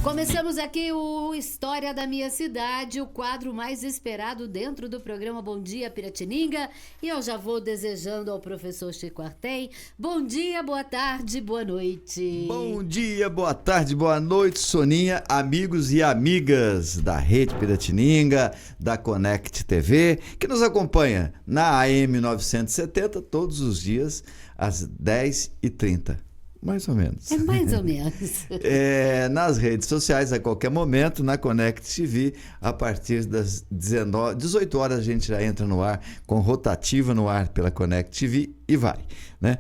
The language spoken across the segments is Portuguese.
Começamos aqui o História da Minha Cidade, o quadro mais esperado dentro do programa Bom Dia Piratininga. E eu já vou desejando ao professor Chico Artem bom dia, boa tarde, boa noite. Bom dia, boa tarde, boa noite, Soninha, amigos e amigas da Rede Piratininga, da Connect TV, que nos acompanha na AM 970 todos os dias às 10h30. Mais ou menos. É mais ou menos. Nas redes sociais, a qualquer momento, na Connect TV, a partir das 18 horas a gente já entra no ar, com rotativa no ar pela Connect TV e vai, né?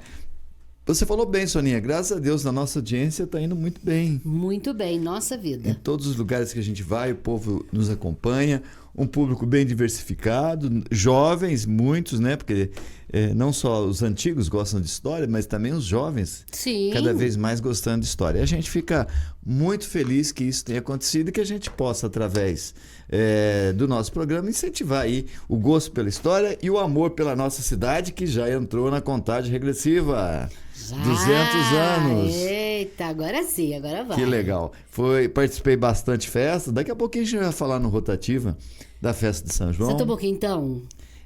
Você falou bem, Soninha, graças a Deus, na nossa audiência está indo muito bem. Muito bem, nossa vida. Em todos os lugares que a gente vai, o povo nos acompanha, um público bem diversificado, jovens, muitos, né? Porque não só os antigos gostam de história, mas também os jovens, Sim, cada vez mais gostando de história. E a gente fica muito feliz que isso tenha acontecido e que a gente possa, através do nosso programa, incentivar aí o gosto pela história e o amor pela nossa cidade, que já entrou na contagem regressiva. já. 200 anos. Eita, agora sim, agora vai. Que legal. Participei bastante de festa. Daqui a pouquinho a gente vai falar no Rotativa da festa de São João. Você tomou quentão?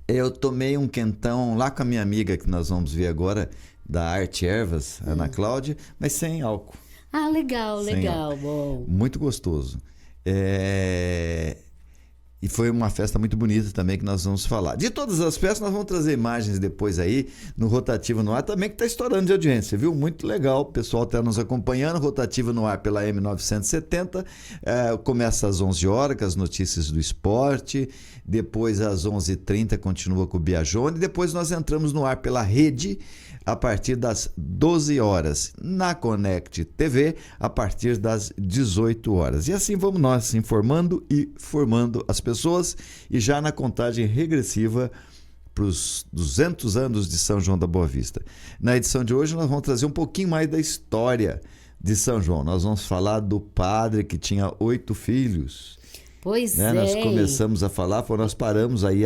Eu tomei um quentão lá com a minha amiga, que nós vamos ver agora, da Arte Ervas, Ana Cláudia, mas sem álcool. Ah, legal, Sem legal, álcool. bom. Muito gostoso. E foi uma festa muito bonita também que nós vamos falar. De todas as festas, nós vamos trazer imagens depois aí no Rotativa no Ar também, que está estourando de audiência, viu? Muito legal, o pessoal está nos acompanhando. Rotativa no Ar pela M970. Começa às 11 horas com as notícias do esporte. Depois, às 11h30, continua com o Biajone. Depois, nós entramos no ar pela rede a partir das 12 horas. Na Connect TV, a partir das 18 horas. E assim vamos nós informando e formando as pessoas. E já na contagem regressiva para os 200 anos de São João da Boa Vista. Na edição de hoje, nós vamos trazer um pouquinho mais da história de São João. Nós vamos falar do padre que tinha 8 filhos. Pois Nós começamos a falar, nós paramos aí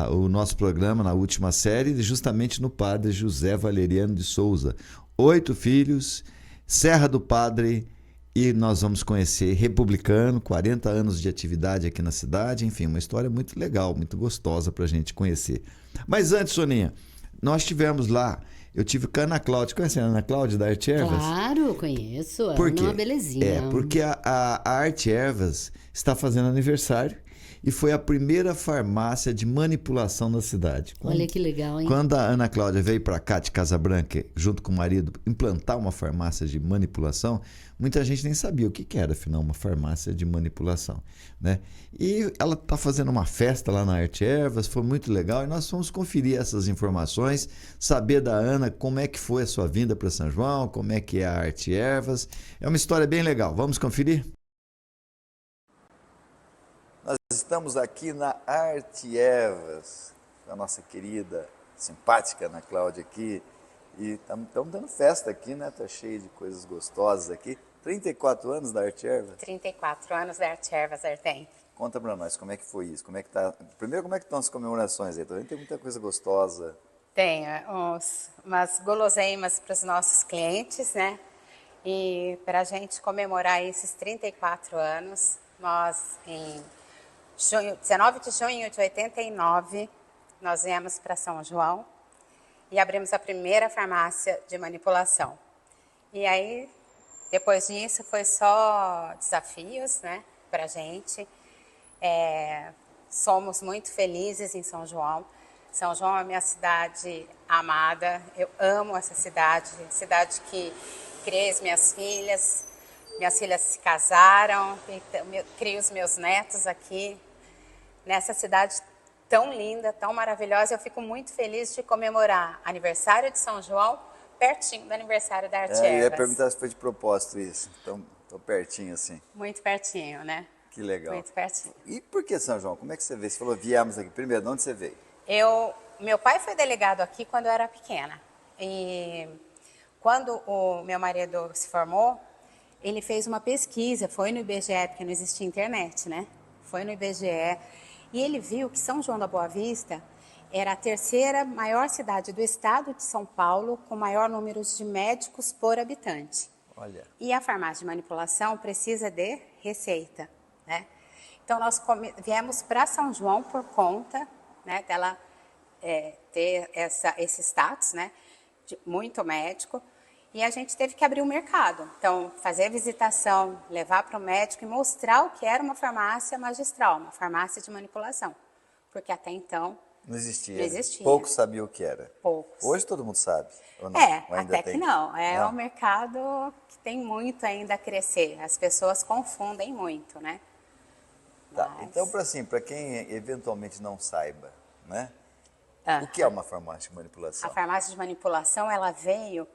o nosso programa na última série, justamente no padre José Valeriano de Souza. 8 filhos, Serra do Padre, e nós vamos conhecer republicano, 40 anos de atividade aqui na cidade, enfim, uma história muito legal, muito gostosa para a gente conhecer. Mas antes, Soninha, nós tivemos lá, eu tive com a Ana Cláudia. Conhece a Ana Cláudia da Arte Ervas? Claro, conheço. Por quê? É uma belezinha. Porque a Arte Ervas está fazendo aniversário e foi a primeira farmácia de manipulação da cidade. Olha que legal, hein? Quando a Ana Cláudia veio para cá de Casabranca, junto com o marido, implantar uma farmácia de manipulação, muita gente nem sabia o que era, afinal, uma farmácia de manipulação, né? E ela está fazendo uma festa lá na Arte Ervas, foi muito legal, e nós fomos conferir essas informações, saber da Ana como é que foi a sua vinda para São João, como é que é a Arte Ervas. É uma história bem legal. Vamos conferir? Nós estamos aqui na Arte Ervas, com a nossa querida, simpática Ana Cláudia aqui, e estamos dando festa aqui, né? Tá cheio de coisas gostosas aqui. 34 anos da Arte Ervas? 34 anos da Arte Ervas, Artem. Conta pra nós, como é que foi isso? Como é que tá? Primeiro, como é que estão as comemorações aí? Também tem muita coisa gostosa. Tem umas guloseimas para os nossos clientes, né? E para a gente comemorar esses 34 anos, nós, em 19 de junho de 89, nós viemos para São João e abrimos a primeira farmácia de manipulação. E aí, depois disso, foi só desafios, né, para a gente. Somos muito felizes em São João. São João é minha cidade amada, eu amo essa cidade que criei as minhas filhas se casaram, criei os meus netos aqui, nessa cidade tão linda, tão maravilhosa. Eu fico muito feliz de comemorar aniversário de São João, pertinho do aniversário da Arte Ervas. Eu ia perguntar se foi de propósito isso, tão pertinho assim. Muito pertinho, né? Que legal. Muito pertinho. E por que São João? Como é que você veio? Você falou, viemos aqui. Primeiro, de onde você veio? Meu pai foi delegado aqui quando eu era pequena. E quando o meu marido se formou, ele fez uma pesquisa, foi no IBGE, porque não existia internet, né? Foi no IBGE, e ele viu que São João da Boa Vista era a terceira maior cidade do estado de São Paulo, com maior número de médicos por habitante. Olha. E a farmácia de manipulação precisa de receita, né? Então, nós viemos para São João por conta, né, dela ter esse status, né, de muito médico, e a gente teve que abrir o mercado. Então, fazer a visitação, levar para o médico e mostrar o que era uma farmácia magistral, uma farmácia de manipulação, porque até então não existia. Não existia. Poucos sabiam o que era. Poucos. Hoje todo mundo sabe, ou não? Ou ainda até tem? que não. É Não? um mercado que tem muito ainda a crescer. As pessoas confundem muito, né? Tá. Mas- Então, para quem eventualmente não saiba, né? Ah. O que é uma farmácia de manipulação? A farmácia de manipulação, ela veio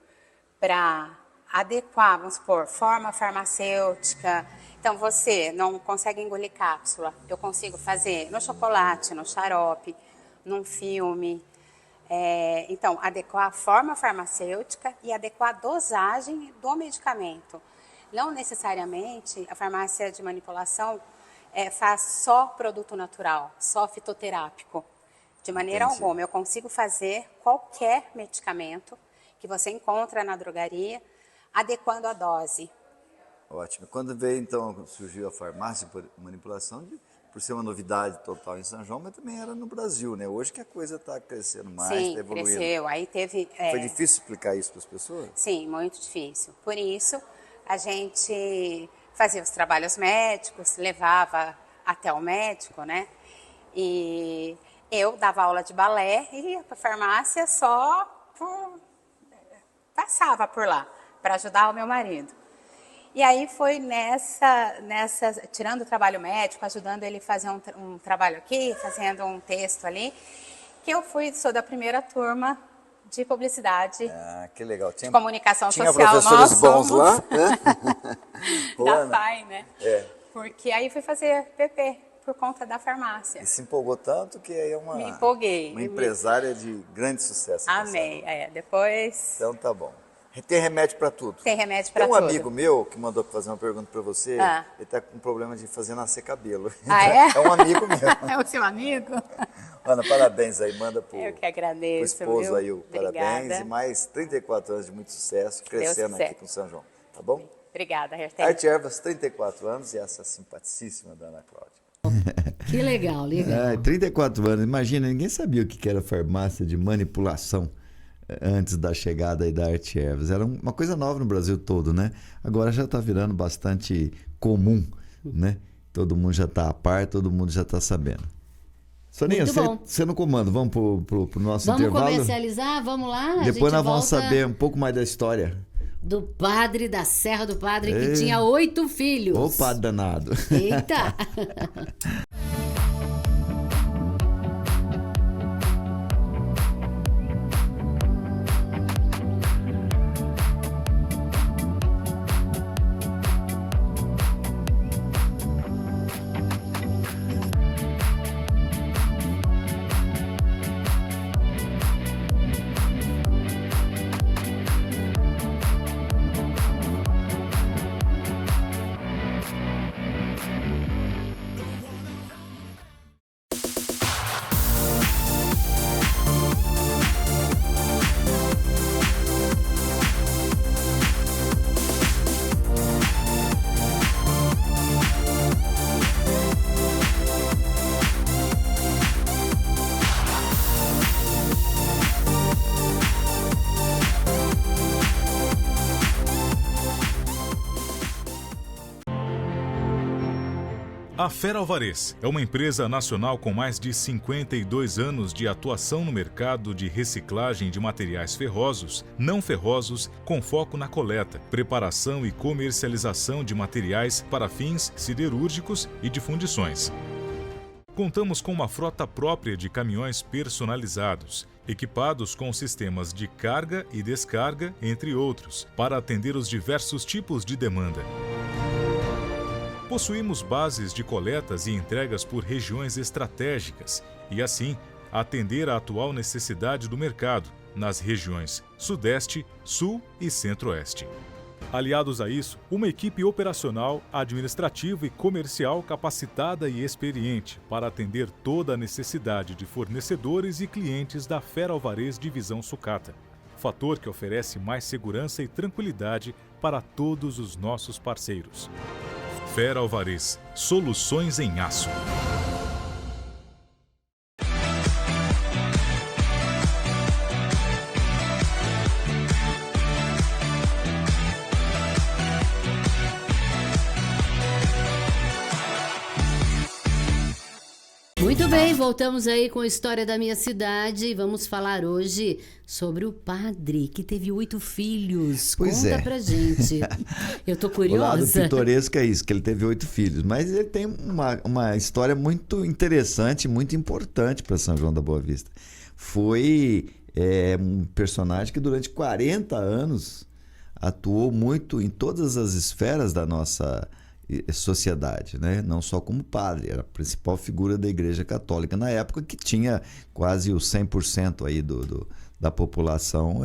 para adequar, vamos supor, forma farmacêutica. Então, você não consegue engolir cápsula. Eu consigo fazer no chocolate, no xarope, num filme. Então, adequar a forma farmacêutica e adequar a dosagem do medicamento. Não necessariamente a farmácia de manipulação faz só produto natural, só fitoterápico. De maneira Entendi. alguma, eu consigo fazer qualquer medicamento que você encontra na drogaria, adequando a dose. Ótimo. Quando veio, então, surgiu a farmácia por manipulação, por ser uma novidade total em São João, mas também era no Brasil, né? Hoje que a coisa está crescendo mais, Sim, está evoluindo. cresceu. Aí teve... Foi difícil explicar isso para as pessoas? Sim, muito difícil. Por isso, a gente fazia os trabalhos médicos, levava até o médico, né? E eu dava aula de balé e ia para a farmácia passava por lá para ajudar o meu marido. E aí foi tirando o trabalho médico, ajudando ele a fazer um trabalho aqui, fazendo um texto ali, que eu sou da primeira turma de publicidade, Ah, que legal. de comunicação tinha social. professores Nós bons somos lá, né? Ô, da Ana, PAI, né? Porque aí fui fazer PP por conta da farmácia. E se empolgou tanto que aí é Me empolguei. uma empresária de grande sucesso. Amei. Depois Então tá bom. Tem remédio para tudo. tem remédio para Tem tudo. um amigo meu que mandou fazer uma pergunta para você. Ah. Ele tá com problema de fazer nascer cabelo. Ah, é? É um amigo meu. É o seu amigo? Ana, parabéns aí. Manda pro Eu que agradeço, pro esposo viu? aí o parabéns. Obrigada. E mais 34 anos de muito sucesso, Deus crescendo quiser. aqui com São João. Tá bom? Obrigada, Hertel. Arte Ervas, 34 anos e essa simpaticíssima da Ana Cláudia. Que legal, legal. 34 anos, imagina, ninguém sabia o que era farmácia de manipulação antes da chegada aí da Arte Ervas. Era uma coisa nova no Brasil todo, né? Agora já está virando bastante comum, né? Todo mundo já está a par, todo mundo já está sabendo. Soninha, Muito bom. você no comando, vamos pro nosso Vamos intervalo? comercializar? Vamos lá? A Depois gente nós vamos volta saber um pouco mais da história. do padre da Serra do Padre, que Ei. tinha 8 filhos. Ô, padre danado. Eita! A Fera Alvarez é uma empresa nacional com mais de 52 anos de atuação no mercado de reciclagem de materiais ferrosos, não ferrosos, com foco na coleta, preparação e comercialização de materiais para fins siderúrgicos e de fundições. Contamos com uma frota própria de caminhões personalizados, equipados com sistemas de carga e descarga, entre outros, para atender os diversos tipos de demanda. Possuímos bases de coletas e entregas por regiões estratégicas e, assim, atender à atual necessidade do mercado nas regiões Sudeste, Sul e Centro-Oeste. Aliados a isso, uma equipe operacional, administrativa e comercial capacitada e experiente para atender toda a necessidade de fornecedores e clientes da Fera Alvarez Divisão Sucata. fator que oferece mais segurança e tranquilidade para todos os nossos parceiros. Fera Alvarez, soluções em aço. Muito bem, voltamos aí com a história da minha cidade e vamos falar hoje sobre o padre que teve 8 filhos. Pois Conta é. pra gente. Eu tô O lado curiosa. pitoresco é isso, que ele teve 8 filhos. Mas ele tem uma história muito interessante, muito importante para São João da Boa Vista. Foi um personagem que durante 40 anos atuou muito em todas as esferas da nossa sociedade, né? Não só como padre, era a principal figura da Igreja Católica na época, que tinha quase o 100% aí da população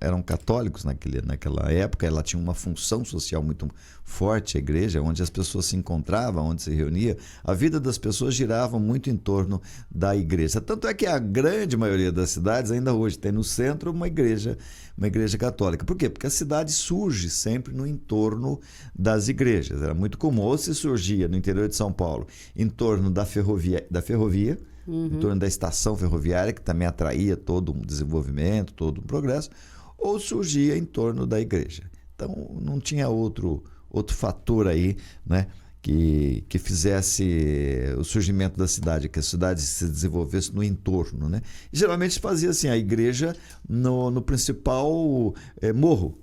eram católicos naquela época. Ela tinha uma função social muito forte, a igreja, onde as pessoas se encontravam, onde se reunia. A vida das pessoas girava muito em torno da igreja. Tanto é que a grande maioria das cidades ainda hoje tem no centro uma igreja católica. Por quê? Porque a cidade surge sempre no entorno das igrejas. Era muito comum, ou se surgia no interior de São Paulo, em torno da ferrovia, em torno da estação ferroviária, que também atraía todo um desenvolvimento, todo um progresso, ou surgia em torno da igreja. Então, não tinha outro fator aí, né, que fizesse o surgimento da cidade, que a cidade se desenvolvesse no entorno, né? E geralmente se fazia assim, a igreja no principal morro,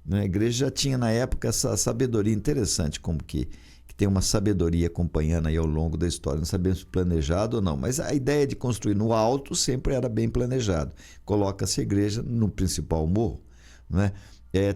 né? A igreja tinha na época essa sabedoria interessante, como que tem uma sabedoria acompanhando aí ao longo da história. Não sabemos se planejado ou não, mas a ideia de construir no alto sempre era bem planejado. Coloca-se a igreja no principal morro, né?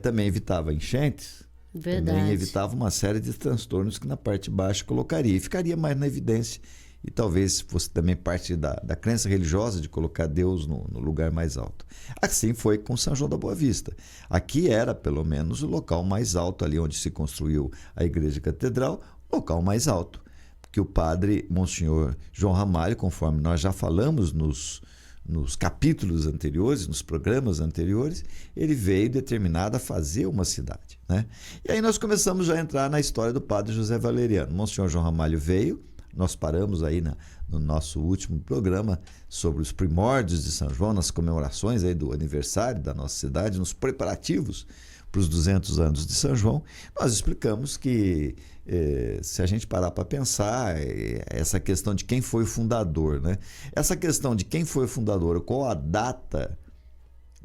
Também evitava enchentes, Verdade. também evitava uma série de transtornos que na parte de baixo colocaria, e ficaria mais na evidência. E talvez fosse também parte da crença religiosa de colocar Deus no lugar mais alto. Assim foi com São João da Boa Vista. Aqui era, pelo menos, o local mais alto, ali onde se construiu a Igreja Catedral, o local mais alto. Porque o padre Monsenhor João Ramalho, conforme nós já falamos nos capítulos anteriores, nos programas anteriores, ele veio determinado a fazer uma cidade, né? E aí nós começamos já a entrar na história do padre José Valeriano. Monsenhor João Ramalho veio. Nós paramos aí no nosso último programa sobre os primórdios de São João, nas comemorações aí do aniversário da nossa cidade, nos preparativos para os 200 anos de São João. Nós explicamos que, se a gente parar para pensar, essa questão de quem foi o fundador, né? Essa questão de quem foi o fundador, qual a data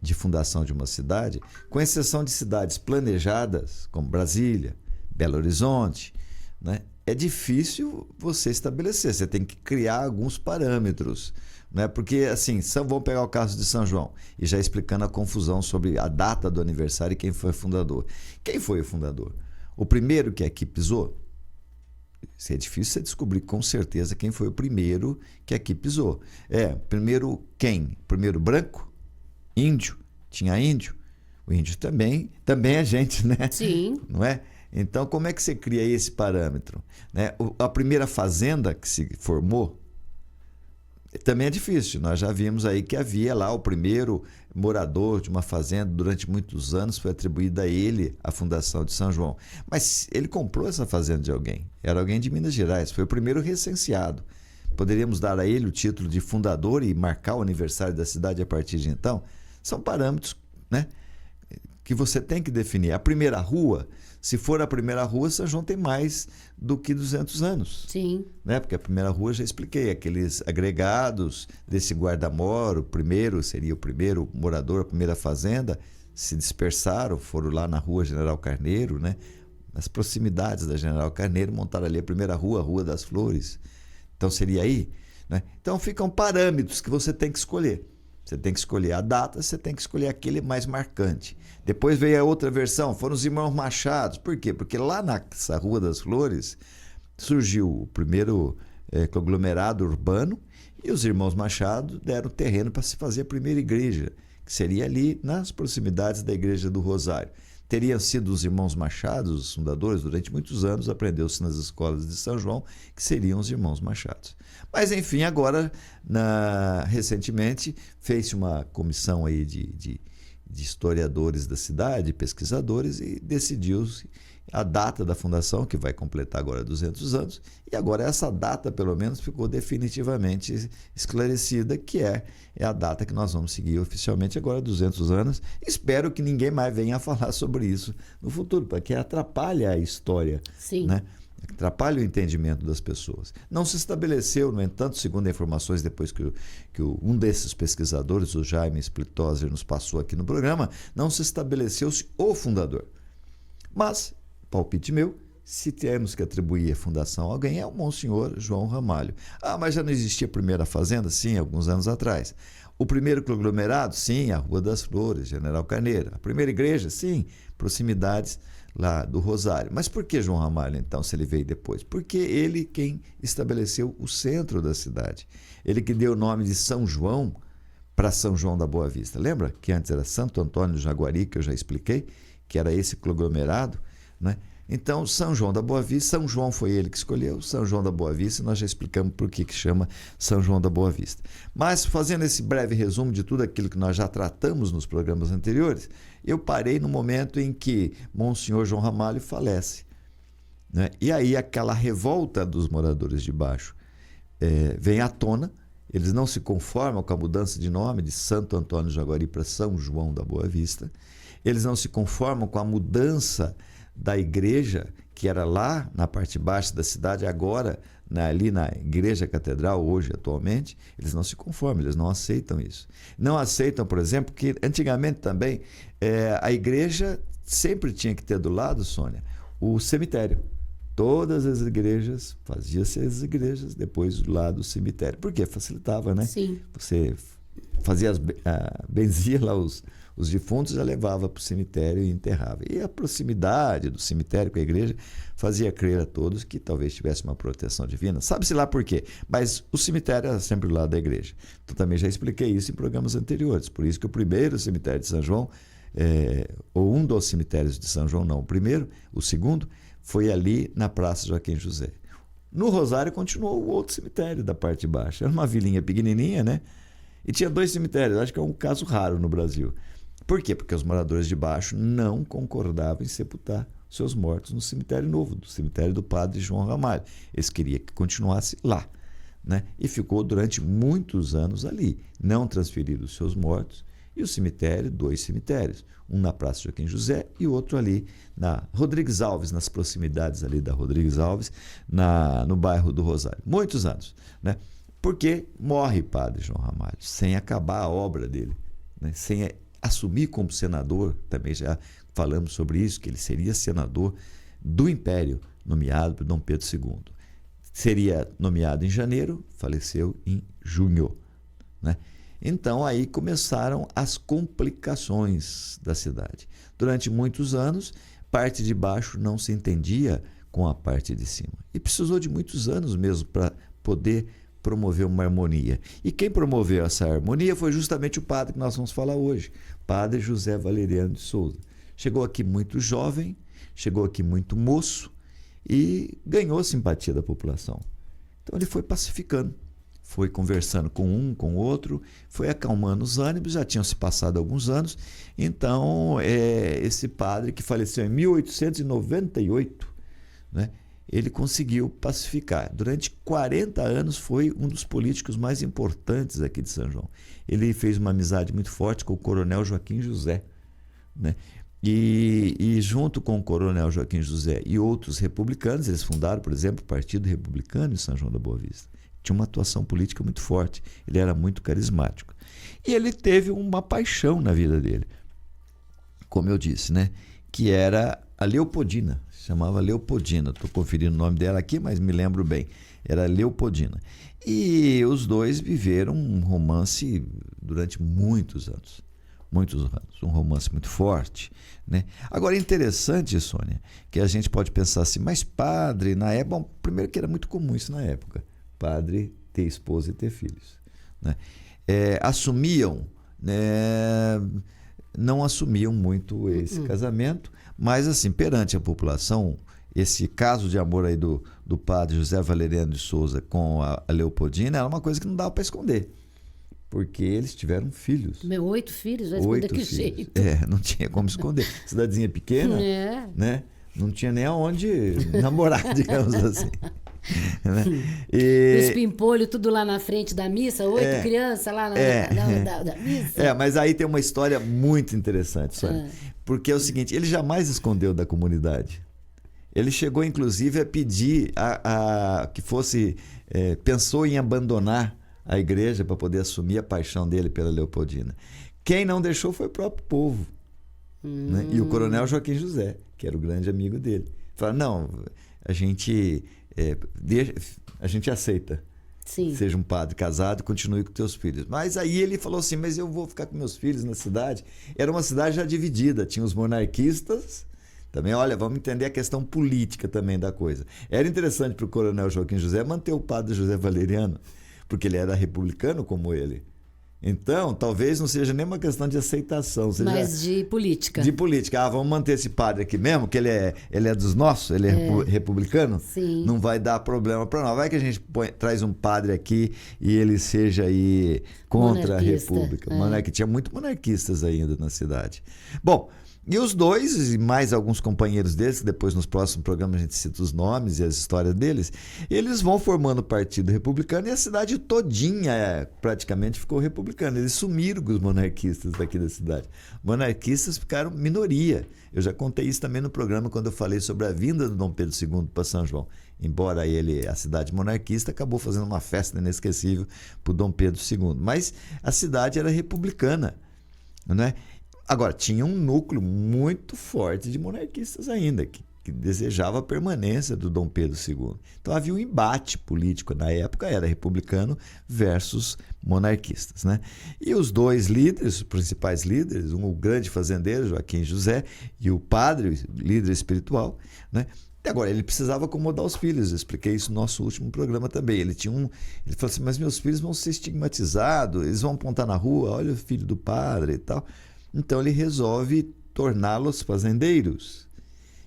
de fundação de uma cidade, com exceção de cidades planejadas, como Brasília, Belo Horizonte, né? É difícil você estabelecer, você tem que criar alguns parâmetros, né? Porque, assim, vamos pegar o caso de São João, e já explicando a confusão sobre a data do aniversário e quem foi o fundador. Quem foi o fundador? O primeiro que aqui pisou? Isso é difícil você descobrir com certeza quem foi o primeiro que aqui pisou. Primeiro quem? Primeiro branco? Índio? Tinha índio? O índio também é gente, né? Sim. Não é? Então, como é que você cria esse parâmetro, né? A primeira fazenda que se formou também é difícil. Nós já vimos aí que havia lá o primeiro morador de uma fazenda, durante muitos anos foi atribuída a ele a fundação de São João. Mas ele comprou essa fazenda de alguém. Era alguém de Minas Gerais, foi o primeiro recenseado. Poderíamos dar a ele o título de fundador e marcar o aniversário da cidade a partir de então? São parâmetros, né, que você tem que definir. A primeira rua, se for a primeira rua, São João tem mais do que 200 anos. Sim. Né? Porque a primeira rua, já expliquei, aqueles agregados desse guarda-mor, seria o primeiro morador, a primeira fazenda, se dispersaram, foram lá na rua General Carneiro, né? Nas proximidades da General Carneiro, montaram ali a primeira rua, a Rua das Flores. Então seria aí, né? Então ficam parâmetros que você tem que escolher. Você tem que escolher a data, você tem que escolher aquele mais marcante. Depois veio a outra versão, foram os irmãos Machados. Por quê? Porque lá nessa Rua das Flores surgiu o primeiro conglomerado urbano e os irmãos Machado deram terreno para se fazer a primeira igreja, que seria ali nas proximidades da Igreja do Rosário. Teriam sido os irmãos Machados, os fundadores, durante muitos anos, aprendeu-se nas escolas de São João, que seriam os irmãos Machados. Mas, enfim, agora, recentemente, fez-se uma comissão aí de historiadores da cidade, pesquisadores, e decidiu-se a data da fundação, que vai completar agora 200 anos, e agora essa data, pelo menos, ficou definitivamente esclarecida, que é a data que nós vamos seguir oficialmente agora, 200 anos. Espero que ninguém mais venha a falar sobre isso no futuro, porque atrapalha a história, Sim. né? Atrapalha o entendimento das pessoas. Não se estabeleceu, no entanto, segundo informações depois que um desses pesquisadores, o Jaime Splittozer, nos passou aqui no programa, não se estabeleceu-se o fundador. Mas, palpite meu, se temos que atribuir a fundação a alguém, é o Monsenhor João Ramalho. Ah, mas já não existia a primeira fazenda? Sim, alguns anos atrás. O primeiro conglomerado? Sim, a Rua das Flores, General Carneiro. A primeira igreja? Sim, proximidades lá do Rosário. Mas por que João Ramalho, então, se ele veio depois? Porque ele quem estabeleceu o centro da cidade. Ele que deu o nome de São João para São João da Boa Vista. Lembra que antes era Santo Antônio do Jaguari, que eu já expliquei, que era esse conglomerado, né? Então, São João da Boa Vista, São João foi ele que escolheu, São João da Boa Vista, nós já explicamos por que chama São João da Boa Vista. Mas, fazendo esse breve resumo de tudo aquilo que nós já tratamos nos programas anteriores, eu parei no momento em que Monsenhor João Ramalho falece, né? E aí aquela revolta dos moradores de baixo vem à tona, eles não se conformam com a mudança de nome de Santo Antônio do Jaguari para São João da Boa Vista, eles não se conformam com a mudança da igreja, que era lá na parte baixa da cidade, agora ali na Igreja Catedral, hoje, atualmente, eles não se conformam, eles não aceitam isso. Não aceitam, por exemplo, que antigamente também a igreja sempre tinha que ter do lado, Sônia, o cemitério. Todas as igrejas, fazia-se as igrejas depois do lado do cemitério. Por quê? Facilitava, né? Sim. Você fazia benzia lá os defuntos, já levava para o cemitério e enterrava. E a proximidade do cemitério com a igreja fazia crer a todos que talvez tivesse uma proteção divina. Sabe-se lá por quê? Mas o cemitério era sempre do lado da igreja. Então também já expliquei isso em programas anteriores. Por isso que o primeiro cemitério de São João, ou um dos cemitérios de São João, não o primeiro, o segundo, foi ali na Praça Joaquim José. No Rosário continuou o outro cemitério da parte de baixo. Era uma vilinha pequenininha, né? E tinha 2 cemitérios. Acho que é um caso raro no Brasil. Por quê? Porque os moradores de baixo não concordavam em sepultar seus mortos no cemitério novo, do cemitério do Padre João Ramalho. Eles queriam que continuasse lá, né? E ficou durante muitos anos ali. Não transferiram os seus mortos. E o cemitério, 2 cemitérios. Um na Praça Joaquim José e outro ali na Rodrigues Alves, nas proximidades ali da Rodrigues Alves, no bairro do Rosário. Muitos anos, né? Porque morre Padre João Ramalho, sem acabar a obra dele, né? Sem assumir como senador, também já falamos sobre isso, que ele seria senador do Império, nomeado por Dom Pedro II. Seria nomeado em janeiro, faleceu em junho, né? Então aí começaram as complicações da cidade. Durante muitos anos, parte de baixo não se entendia com a parte de cima. E precisou de muitos anos mesmo para poder promover uma harmonia. E quem promoveu essa harmonia foi justamente o padre que nós vamos falar hoje, Padre José Valeriano de Souza. Chegou aqui muito jovem, chegou aqui muito moço e ganhou a simpatia da população. Então ele foi pacificando, foi conversando com um, com o outro, foi acalmando os ânimos, já tinham se passado alguns anos. Então, esse padre que faleceu em 1898, né? Ele conseguiu pacificar. Durante 40 anos foi um dos políticos mais importantes aqui de São João. Ele fez uma amizade muito forte com o coronel Joaquim José, né? E junto com o coronel Joaquim José e outros republicanos, eles fundaram, por exemplo, o Partido Republicano em São João da Boa Vista. Tinha uma atuação política muito forte, ele era muito carismático. E ele teve uma paixão na vida dele, como eu disse, né? Que era a Leopoldina, chamava Leopoldina. Estou conferindo o nome dela aqui, mas me lembro bem. Era Leopoldina. E os dois viveram um romance durante muitos anos. Muitos anos. Um romance muito forte, né? Agora, é interessante, Sônia, que a gente pode pensar assim, mas padre, na época... Bom, primeiro que era muito comum isso na época. Padre ter esposa e ter filhos, né? Assumiam, né? Não assumiam muito esse casamento, mas assim, perante a população, esse caso de amor aí do padre José Valeriano de Souza com a Leopoldina era uma coisa que não dava para esconder, porque eles tiveram filhos. 8 filhos, vai esconder 8 que filhos. jeito. Não tinha como esconder. Cidadezinha pequena, né? Não tinha nem aonde namorar, digamos assim. Né? Os pimpolhos tudo lá na frente da missa, 8 crianças lá da missa. Mas aí tem uma história muito interessante, Sônia. Porque é o seguinte, ele jamais escondeu da comunidade. Ele chegou, inclusive, a pedir que fosse... pensou em abandonar a igreja para poder assumir a paixão dele pela Leopoldina. Quem não deixou foi o próprio povo. Né? E o coronel Joaquim José, que era o grande amigo dele. Falaram, não, a gente aceita. Sim. Seja um padre casado e continue com teus filhos. Mas aí ele falou assim, mas eu vou ficar com meus filhos na cidade. Era uma cidade já dividida, tinha os monarquistas, também, olha, vamos entender a questão política também da coisa. Era interessante para o coronel Joaquim José manter o padre José Valeriano, porque ele era republicano como ele. Então, talvez não seja nem uma questão de aceitação. Mas de política. De política. Vamos manter esse padre aqui mesmo, que ele é dos nossos, ele é republicano. Sim. Não vai dar problema para nós. Vai que a gente traz um padre aqui e ele seja aí contra a república. Que tinha muitos monarquistas ainda na cidade. Bom, e os dois, e mais alguns companheiros deles, que depois nos próximos programas a gente cita os nomes e as histórias deles, eles vão formando o Partido Republicano e a cidade todinha praticamente ficou republicana. Eles sumiram com os monarquistas daqui da cidade. Monarquistas ficaram minoria. Eu já contei isso também no programa quando eu falei sobre a vinda do Dom Pedro II para São João. Embora a cidade monarquista, acabou fazendo uma festa inesquecível para o Dom Pedro II. Mas a cidade era republicana, né? Agora, tinha um núcleo muito forte de monarquistas ainda, que desejava a permanência do Dom Pedro II. Então havia um embate político na época, era republicano versus monarquistas, né? E os dois líderes, os principais líderes, o grande fazendeiro, Joaquim José, e o padre, líder espiritual, né? E agora, ele precisava acomodar os filhos, eu expliquei isso no nosso último programa também. Ele falou assim, mas meus filhos vão ser estigmatizados, eles vão apontar na rua, olha o filho do padre e tal. Então ele resolve torná-los fazendeiros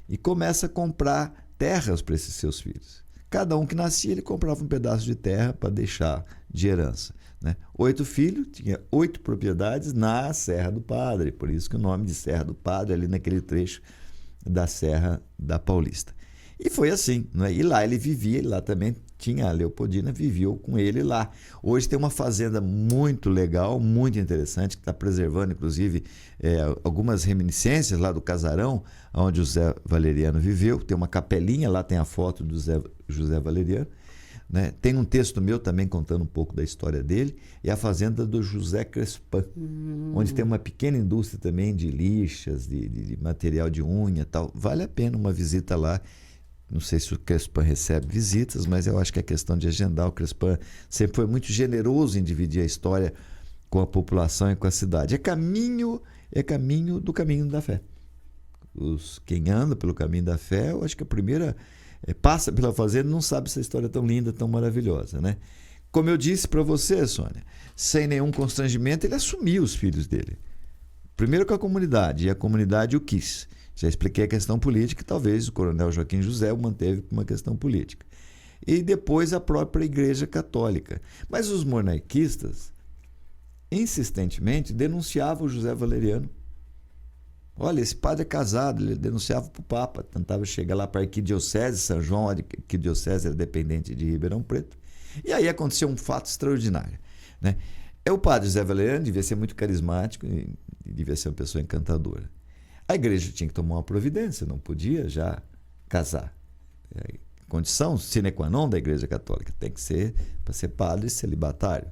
e começa a comprar terras para esses seus filhos. Cada um que nascia, ele comprava um pedaço de terra para deixar de herança, né? 8 filhos, tinha 8 propriedades na Serra do Padre, por isso que o nome de Serra do Padre, ali naquele trecho da Serra da Paulista. E foi assim, né? E lá ele vivia, lá também tinha a Leopoldina, vivia com ele lá. Hoje tem uma fazenda muito legal, muito interessante, que está preservando, inclusive, algumas reminiscências lá do casarão, onde o José Valeriano viveu. Tem uma capelinha, lá tem a foto do José Valeriano, né? Tem um texto meu também contando um pouco da história dele, e a fazenda do José Crespin, onde tem uma pequena indústria também de lixas, de material de unha e tal. Vale a pena uma visita lá. Não sei se o Crespin recebe visitas, mas eu acho que é questão de agendar. O Crespin sempre foi muito generoso em dividir a história com a população e com a cidade. É caminho do caminho da fé. Quem anda pelo caminho da fé, eu acho que a primeira passa pela fazenda, não sabe essa história tão linda, tão maravilhosa, né? Como eu disse para você, Sônia, sem nenhum constrangimento, ele assumiu os filhos dele. Primeiro com a comunidade, e a comunidade o quis. Já expliquei a questão política, talvez o coronel Joaquim José o manteve por uma questão política. E depois a própria Igreja Católica. Mas os monarquistas, insistentemente, denunciavam o José Valeriano. Olha, esse padre é casado, ele denunciava para o Papa, tentava chegar lá para a Arquidiocese de São João, a Arquidiocese era dependente de Ribeirão Preto. E aí aconteceu um fato extraordinário, né? O padre José Valeriano devia ser muito carismático e devia ser uma pessoa encantadora. A igreja tinha que tomar uma providência, não podia já casar. Condição sine qua non da Igreja Católica, tem que ser, para ser padre, celibatário,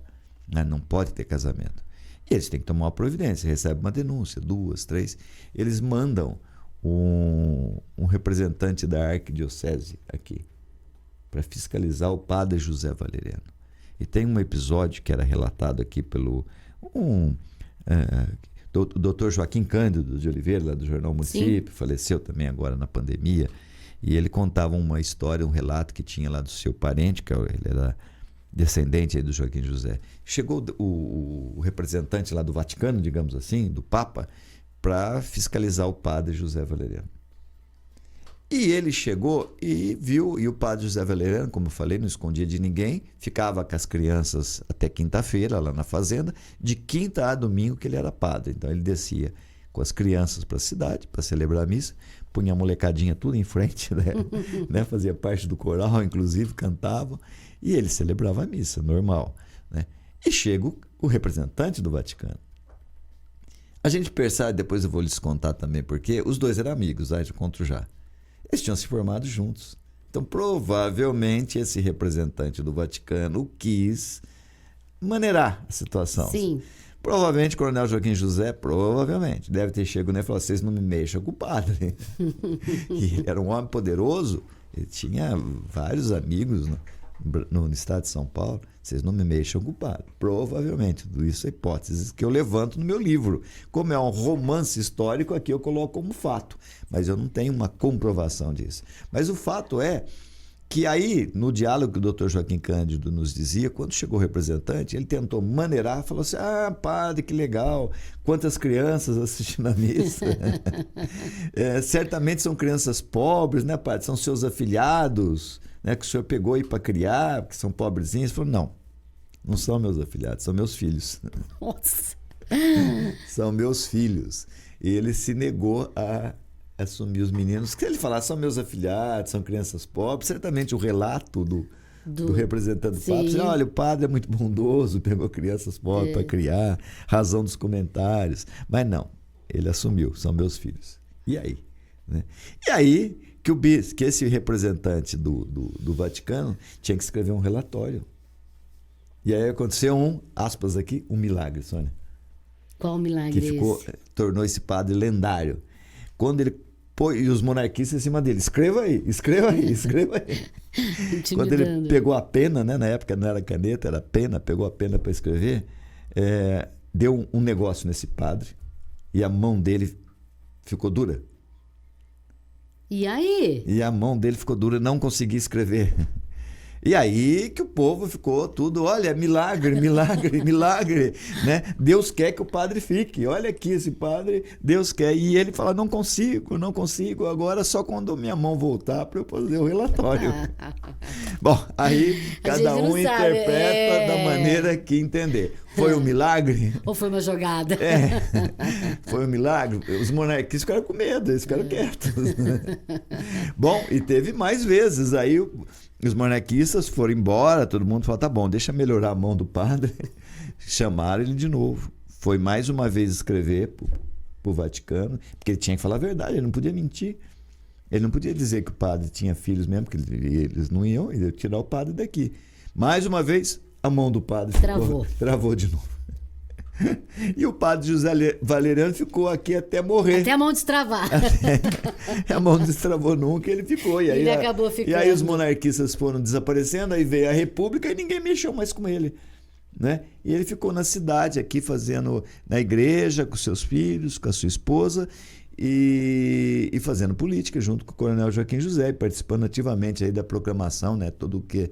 né? Não pode ter casamento. E eles têm que tomar uma providência, recebem uma denúncia, 2, 3. Eles mandam um representante da arquidiocese aqui para fiscalizar o padre José Valeriano. E tem um episódio que era relatado aqui pelo Dr. Joaquim Cândido de Oliveira, lá do Jornal Município, faleceu também agora na pandemia, e ele contava uma história, um relato que tinha lá do seu parente, que ele era descendente aí do Joaquim José. Chegou o representante lá do Vaticano, digamos assim, do Papa, para fiscalizar o padre José Valeriano. E ele chegou e viu, e o padre José Valeriano, como eu falei, não escondia de ninguém, ficava com as crianças até quinta-feira lá na fazenda, de quinta a domingo que ele era padre. Então ele descia com as crianças para a cidade, para celebrar a missa, punha a molecadinha tudo em frente, né? Fazia parte do coral, inclusive, cantavam, e ele celebrava a missa, normal, né? E chega o representante do Vaticano. A gente percebe, depois eu vou lhes contar também, porque os dois eram amigos, eu conto já. Eles tinham se formado juntos. Então, provavelmente, esse representante do Vaticano quis maneirar a situação. Sim. Provavelmente, o coronel Joaquim José, provavelmente, deve ter chegado nele e falado, vocês não me mexam com o padre. E ele era um homem poderoso, ele tinha vários amigos no estado de São Paulo, vocês não me mexam com o padre. Provavelmente, tudo isso é hipóteses que eu levanto no meu livro. Como é um romance histórico, aqui eu coloco como fato, mas eu não tenho uma comprovação disso. Mas o fato é que aí, no diálogo que o Dr. Joaquim Cândido nos dizia, quando chegou o representante, ele tentou maneirar, falou assim, padre, que legal, quantas crianças assistindo a missa. Certamente são crianças pobres, né, padre? São seus afilhados, né, que o senhor pegou aí para criar, que são pobrezinhos. Ele falou, não são meus afilhados, são meus filhos. Nossa. São meus filhos. E ele se negou a assumir os meninos. Se ele falar, são meus afilhados, são crianças pobres, certamente o relato do representante do Papa, olha, o padre é muito bondoso, pegou crianças pobres para criar, razão dos comentários. Mas não, ele assumiu, são meus filhos. E aí? Né? E aí que esse representante do Vaticano tinha que escrever um relatório. E aí aconteceu aspas aqui, um milagre, Sônia. Qual milagre que tornou esse padre lendário. Quando ele e os monarquistas em cima dele, escreva aí. Quando ele pegou a pena, né, na época não era caneta, era pena, pegou a pena para escrever, deu um negócio nesse padre e a mão dele ficou dura. E aí? E a mão dele ficou dura, não conseguia escrever. E aí que o povo ficou tudo, olha, milagre, né? Deus quer que o padre fique, olha aqui esse padre, Deus quer. E ele fala, não consigo, agora só quando minha mão voltar para eu fazer o relatório. Bom, aí cada um interpreta da maneira que entender. Foi um milagre? Ou foi uma jogada? Foi um milagre. Os monarquistas ficaram com medo, eles ficaram quietos. Bom, e teve mais vezes. Aí os monarquistas foram embora, todo mundo falou, tá bom, deixa melhorar a mão do padre. Chamaram ele de novo. Foi mais uma vez escrever pro Vaticano, porque ele tinha que falar a verdade, ele não podia mentir. Ele não podia dizer que o padre tinha filhos mesmo, porque eles não iam tirar o padre daqui. Mais uma vez, a mão do padre travou de novo. E o padre José Valeriano ficou aqui até morrer. Até a mão destravar. A mão destravou nunca, ele ficou. E aí, ele acabou ficando. E aí os monarquistas foram desaparecendo, aí veio a República e ninguém mexeu mais com ele. Né? E ele ficou na cidade aqui fazendo na igreja, com seus filhos, com a sua esposa e fazendo política junto com o coronel Joaquim José, participando ativamente aí da proclamação, né? Tudo o que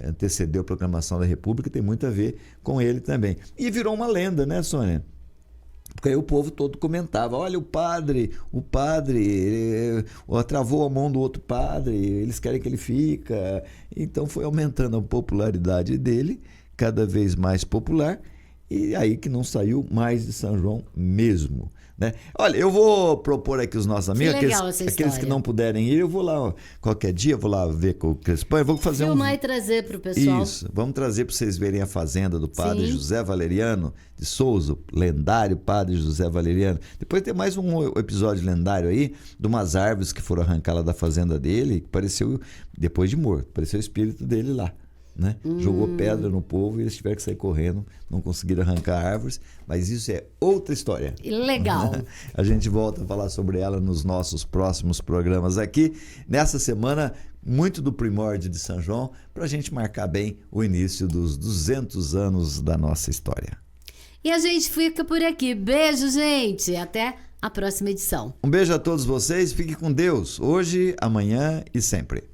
antecedeu a proclamação da República tem muito a ver com ele também. E virou uma lenda, né, Sônia? Porque aí o povo todo comentava, olha o padre travou a mão do outro padre, eles querem que ele fica. Então foi aumentando a popularidade dele, cada vez mais popular, e aí que não saiu mais de São João mesmo. Né? Olha, eu vou propor aqui os nossos amigos, aqueles que não puderem ir, eu vou lá, qualquer dia, eu vou lá ver com o Crespão, eu vou fazer filmar e trazer para o pessoal. Isso, vamos trazer para vocês verem a fazenda do padre José Valeriano de Souza, lendário padre José Valeriano. Depois tem mais um episódio lendário aí, de umas árvores que foram arrancadas da fazenda dele, que apareceu, depois de morto, apareceu o espírito dele lá. Né? Jogou pedra no povo e eles tiveram que sair correndo, não conseguiram arrancar árvores, mas isso é outra história. Legal. A gente volta a falar sobre ela nos nossos próximos programas aqui, nessa semana, muito do primórdio de São João, para a gente marcar bem o início dos 200 anos da nossa história. E a gente fica por aqui. Beijo, gente. Até a próxima edição. Um beijo a todos vocês, fique com Deus, hoje, amanhã e sempre.